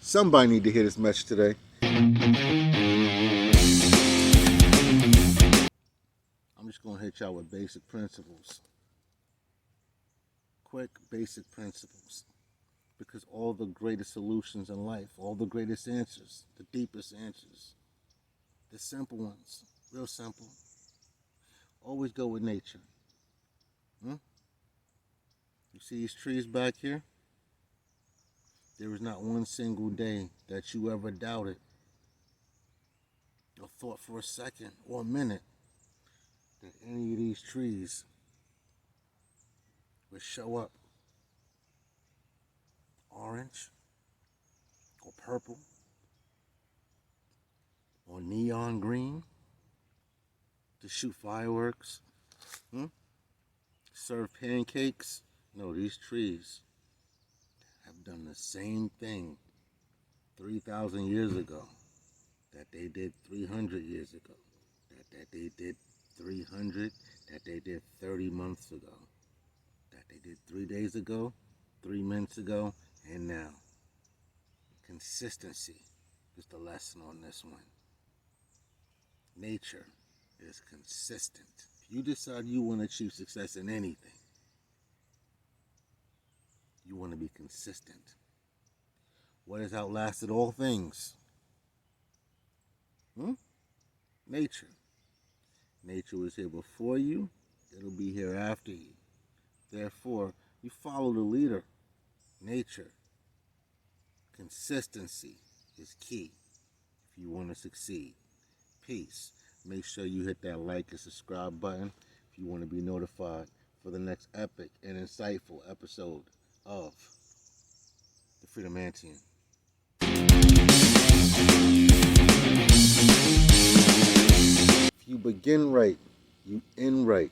Somebody need to hear this message today. I'm just going to hit y'all with basic principles. Quick, basic principles. Because all the greatest solutions in life, all the greatest answers, the deepest answers, the simple ones, real simple, always go with nature. You see these trees back here? There is not one single day that you ever doubted or thought for a second or a minute that any of these trees would show up orange or purple or neon green to shoot fireworks, serve pancakes. No, these trees have done the same thing 3,000 years ago that they did 300 years ago, that they did 300, that they did 30 months ago, that they did 3 days ago, 3 minutes ago, and now. Consistency is the lesson on this one. Nature is consistent. If you decide you want to achieve success in anything, you want to be consistent. What has outlasted all things? Nature. Nature was here before you. It'll be here after you. Therefore, you follow the leader. Nature. Consistency is key if you want to succeed. Peace. Make sure you hit that like and subscribe button if you want to be notified for the next epic and insightful episode of the Freedomanteion. If you begin right, you end right.